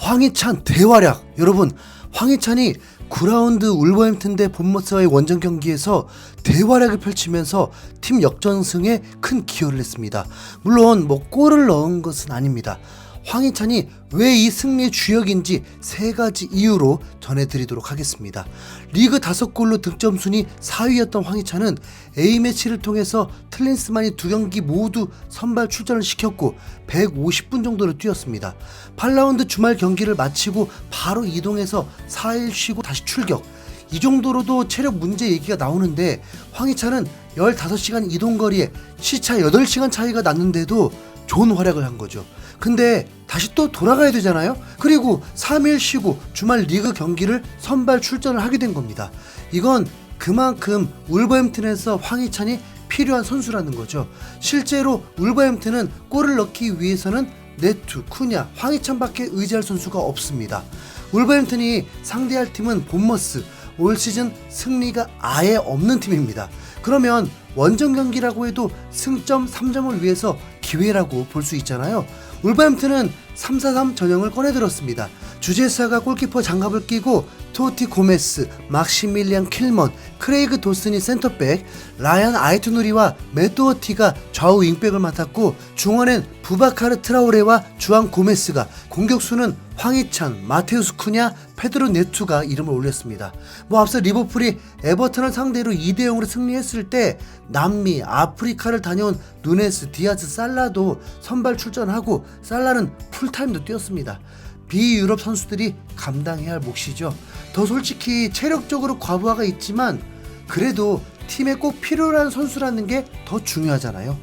황희찬 대활약. 여러분, 황희찬이 9라운드 울버햄튼 대 본머스와의 원정 경기에서 대활약을 펼치면서 팀 역전승에 큰 기여를 했습니다. 물론 골을 넣은 것은 아닙니다. 황희찬이 왜 이 승리의 주역인지 3가지 이유로 전해드리도록 하겠습니다. 리그 5골로 득점 순위 4위였던 황희찬은 A매치를 통해서 틀린스만이 2경기 모두 선발 출전을 시켰고 150분 정도를 뛰었습니다. 8라운드 주말 경기를 마치고 바로 이동해서 4일 쉬고 다시 출격. 이 정도로도 체력 문제 얘기가 나오는데 황희찬은 15시간 이동거리에 시차 8시간 차이가 났는데도 좋은 활약을 한 거죠. 근데 다시 또 돌아가야 되잖아요. 그리고 3일 쉬고 주말 리그 경기를 선발 출전을 하게 된 겁니다. 이건 그만큼 울버햄튼에서 황희찬이 필요한 선수라는 거죠. 실제로 울버햄튼은 골을 넣기 위해서는 네투, 쿠냐, 황희찬밖에 의지할 선수가 없습니다. 울버햄튼이 상대할 팀은 본머스, 올 시즌 승리가 아예 없는 팀입니다. 그러면 원정 경기라고 해도 승점 3점을 위해서 기회라고 볼 수 있잖아요. 울버햄튼은 3-4-3 전형을 꺼내들었습니다. 주제사가 골키퍼 장갑을 끼고 토티 고메스, 막시밀리안 킬먼, 크레이그 도슨이 센터백, 라얀 아이투누리와 매도어티가 좌우 윙백을 맡았고 중원엔 부바카르 트라오레와 주앙 고메스가, 공격수는 황희찬, 마테우스 쿠냐, 페드로 네투가 이름을 올렸습니다. 앞서 리버풀이 에버턴을 상대로 2대0으로 승리했을 때 남미, 아프리카를 다녀온 누네스, 디아즈, 살라도 선발 출전하고 살라는 풀타임도 뛰었습니다. 비유럽 선수들이 감당해야 할 몫이죠. 더 솔직히 체력적으로 과부하가 있지만 그래도 팀에 꼭 필요한 선수라는 게 더 중요하잖아요.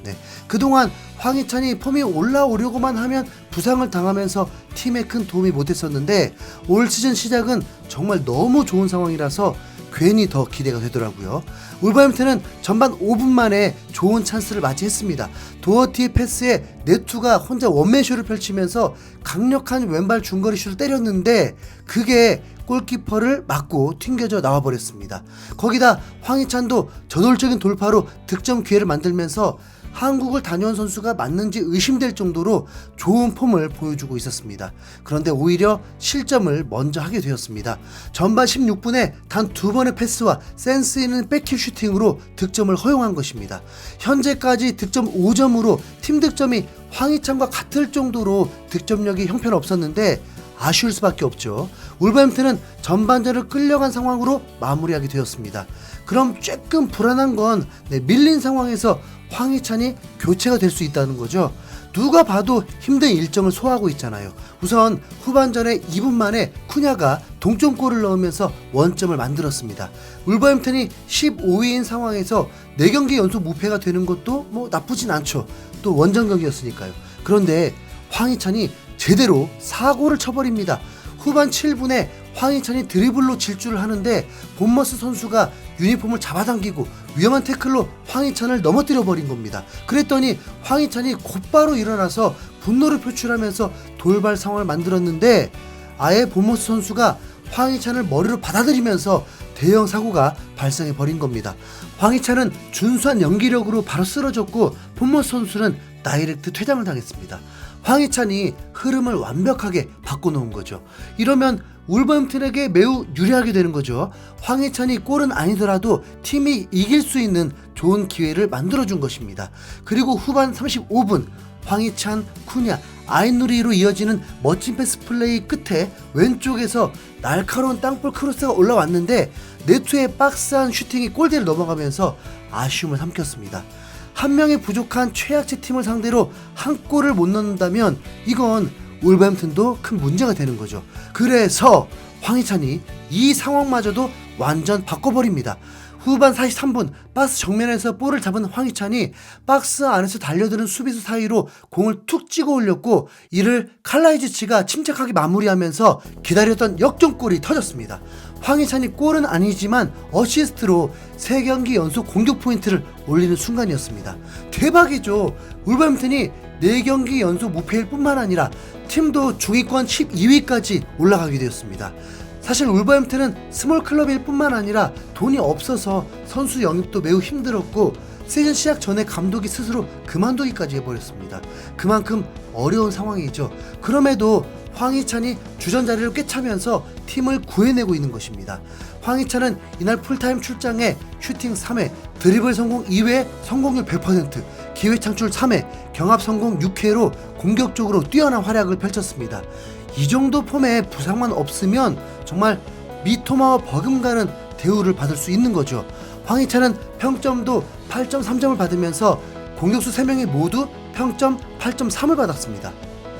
그동안 황희찬이 폼이 올라오려고만 하면 부상을 당하면서 팀에 큰 도움이 못했었는데 올 시즌 시작은 정말 너무 좋은 상황이라서 괜히 더 기대가 되더라고요. 울버햄튼은 전반 5분 만에 좋은 찬스를 맞이했습니다. 도어티의 패스에 네투가 혼자 원맨쇼를 펼치면서 강력한 왼발 중거리 슛을 때렸는데 그게 골키퍼를 맞고 튕겨져 나와버렸습니다. 거기다 황희찬도 저돌적인 돌파로 득점 기회를 만들면서 한국을 다녀온 선수가 맞는지 의심될 정도로 좋은 폼을 보여주고 있었습니다. 그런데 오히려 실점을 먼저 하게 되었습니다. 전반 16분에 단 2번의 패스와 센스 있는 백힐 슈팅으로 득점을 허용한 것입니다. 현재까지 득점 5점으로 팀 득점이 황희찬과 같을 정도로 득점력이 형편없었는데 아쉬울 수밖에 없죠. 울버햄튼은 전반전을 끌려간 상황으로 마무리하게 되었습니다. 그럼 조금 불안한 건 밀린 상황에서 황희찬이 교체가 될 수 있다는 거죠. 누가 봐도 힘든 일정을 소화하고 있잖아요. 우선 후반전에 2분 만에 쿠냐가 동점골을 넣으면서 원점을 만들었습니다. 울버햄튼이 15위인 상황에서 4경기 연속 무패가 되는 것도 나쁘진 않죠. 또 원정 경기였으니까요. 그런데 황희찬이 제대로 사고를 쳐버립니다. 후반 7분에 황희찬이 드리블로 질주를 하는데 본머스 선수가 유니폼을 잡아당기고 위험한 태클로 황희찬을 넘어뜨려 버린 겁니다. 그랬더니 황희찬이 곧바로 일어나서 분노를 표출하면서 돌발 상황을 만들었는데 아예 본머스 선수가 황희찬을 머리로 받아들이면서 대형 사고가 발생해 버린 겁니다. 황희찬은 준수한 연기력으로 바로 쓰러졌고 본머스 선수는 다이렉트 퇴장을 당했습니다. 황희찬이 흐름을 완벽하게 바꿔놓은 거죠. 이러면 울버햄튼에게 매우 유리하게 되는 거죠. 황희찬이 골은 아니더라도 팀이 이길 수 있는 좋은 기회를 만들어준 것입니다. 그리고 후반 35분 황희찬, 쿠냐, 아이누리로 이어지는 멋진 패스 플레이 끝에 왼쪽에서 날카로운 땅볼 크로스가 올라왔는데 네투의 박스한 슈팅이 골대를 넘어가면서 아쉬움을 삼켰습니다. 한 명의 부족한 최약체 팀을 상대로 한 골을 못 넣는다면 이건 울버햄튼도 큰 문제가 되는 거죠. 그래서 황희찬이 이 상황마저도 완전 바꿔버립니다. 후반 43분 박스 정면에서 볼을 잡은 황희찬이 박스 안에서 달려드는 수비수 사이로 공을 툭 찍어 올렸고 이를 칼라이지치가 침착하게 마무리하면서 기다렸던 역전골이 터졌습니다. 황희찬이 골은 아니지만 어시스트로 3경기 연속 공격 포인트를 올리는 순간이었습니다. 대박이죠. 울버햄튼이 4경기 연속 무패일 뿐만 아니라 팀도 중위권 12위까지 올라가게 되었습니다. 사실 울버햄튼은 스몰 클럽일 뿐만 아니라 돈이 없어서 선수 영입도 매우 힘들었고 시즌 시작 전에 감독이 스스로 그만두기까지 해버렸습니다. 그만큼 어려운 상황이죠. 그럼에도 황희찬이 주전 자리를 꿰차면서 팀을 구해내고 있는 것입니다. 황희찬은 이날 풀타임 출장에 슈팅 3회, 드리블 성공 2회, 성공률 100%, 기회 창출 3회, 경합 성공 6회로 공격적으로 뛰어난 활약을 펼쳤습니다. 이 정도 폼에 부상만 없으면 정말 미토마와 버금가는 대우를 받을 수 있는 거죠. 황희찬은 평점도 8.3점을 받으면서 공격수 3명이 모두 평점 8.3을 받았습니다.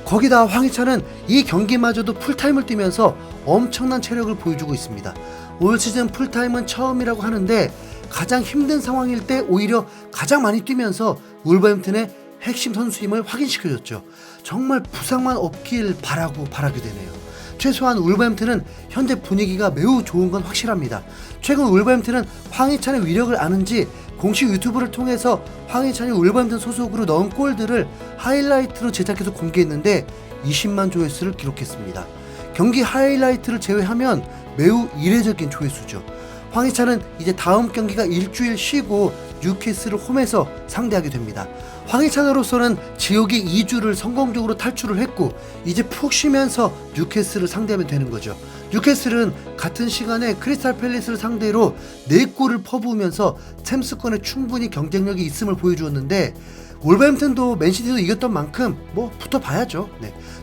거기다 황희찬은 이 경기마저도 풀타임을 뛰면서 엄청난 체력을 보여주고 있습니다. 올 시즌 풀타임은 처음이라고 하는데 가장 힘든 상황일 때 오히려 가장 많이 뛰면서 울버햄튼의 핵심 선수임을 확인시켜줬죠. 정말 부상만 없길 바라게 되네요. 최소한 울버햄튼은 현재 분위기가 매우 좋은 건 확실합니다. 최근 울버햄튼은 황희찬의 위력을 아는지 공식 유튜브를 통해서 황희찬이 울버햄튼 소속으로 넣은 골들을 하이라이트로 제작해서 공개했는데 20만 조회수를 기록했습니다. 경기 하이라이트를 제외하면 매우 이례적인 조회수죠. 황희찬은 이제 다음 경기가 일주일 쉬고 뉴캐슬을 홈에서 상대하게 됩니다. 황희찬으로서는 지옥의 2주를 성공적으로 탈출을 했고 이제 푹 쉬면서 뉴캐슬을 상대하면 되는 거죠. 뉴캐슬은 같은 시간에 크리스탈 팰리스를 상대로 4골을 퍼부으면서 챔스권에 충분히 경쟁력이 있음을 보여주었는데 울버햄튼도 맨시티도 이겼던 만큼 뭐 붙어봐야죠.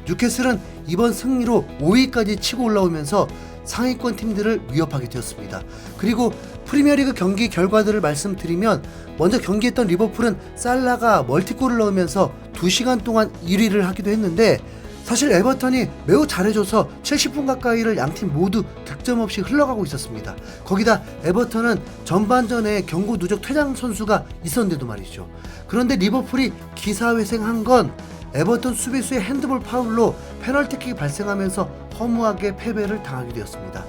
뉴캐슬은 이번 승리로 5위까지 치고 올라오면서 상위권 팀들을 위협하게 되었습니다. 그리고 프리미어리그 경기 결과들을 말씀드리면 먼저 경기했던 리버풀은 살라가 멀티골을 넣으면서 2시간 동안 1위를 하기도 했는데 사실 에버턴이 매우 잘해줘서 70분 가까이를 양팀 모두 득점 없이 흘러가고 있었습니다. 거기다 에버턴은 전반전에 경고 누적 퇴장 선수가 있었는데도 말이죠. 그런데 리버풀이 기사회생한 건 에버턴 수비수의 핸드볼 파울로 페널티킥이 발생하면서 허무하게 패배를 당하게 되었습니다.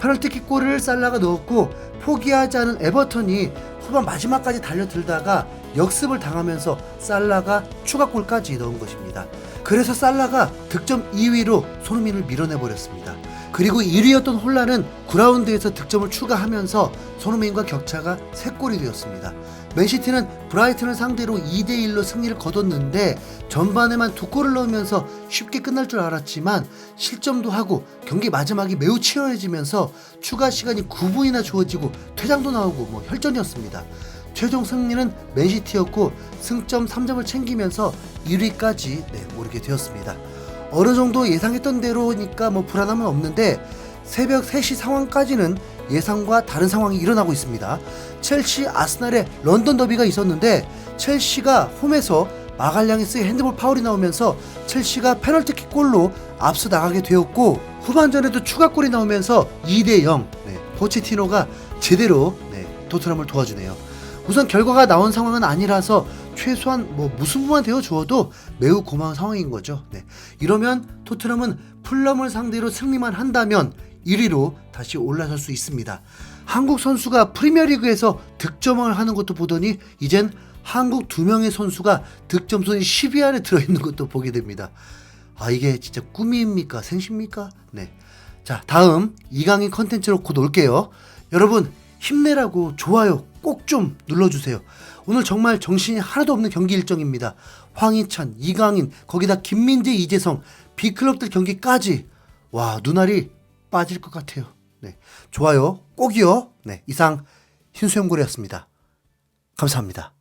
페널티킥 골을 살라가 넣었고 포기하지 않은 에버턴이 후반 마지막까지 달려들다가 역습을 당하면서 살라가 추가골까지 넣은 것입니다. 그래서 살라가 득점 2위로 손흥민을 밀어내버렸습니다. 그리고 1위였던 홀란은 9라운드에서 득점을 추가하면서 손흥민과 격차가 3골이 되었습니다. 맨시티는 브라이튼을 상대로 2대1로 승리를 거뒀는데 전반에만 2골을 넣으면서 쉽게 끝날 줄 알았지만 실점도 하고 경기 마지막이 매우 치열해지면서 추가 시간이 9분이나 주어지고 퇴장도 나오고 혈전이었습니다. 최종 승리는 맨시티였고 승점 3점을 챙기면서 1위까지 오르게 되었습니다. 어느 정도 예상했던 대로니까 불안함은 없는데 새벽 3시 상황까지는 예상과 다른 상황이 일어나고 있습니다. 첼시 아스날의 런던 더비가 있었는데 첼시가 홈에서 마갈량이스의 핸드볼 파울이 나오면서 첼시가 페널티킥 골로 앞서 나가게 되었고 후반전에도 추가골이 나오면서 2대0 포체티노가 제대로 토트넘을 도와주네요. 우선 결과가 나온 상황은 아니라서 최소한 무승부만 되어 주어도 매우 고마운 상황인 거죠. 이러면 토트넘은 풀럼을 상대로 승리만 한다면 1위로 다시 올라설 수 있습니다. 한국 선수가 프리미어리그에서 득점을 하는 것도 보더니 이젠 한국 2명의 선수가 득점선이 10위 안에 들어있는 것도 보게 됩니다. 이게 진짜 꿈입니까? 생시입니까? 자, 다음 이강인 컨텐츠로 곧 올게요. 여러분 힘내라고 좋아요 꼭 좀 눌러주세요. 오늘 정말 정신이 하나도 없는 경기 일정입니다. 황희찬, 이강인, 거기다 김민재, 이재성, B클럽들 경기까지 눈알이 빠질 것 같아요. 좋아요 꼭이요. 이상 흰수염고래였습니다. 감사합니다.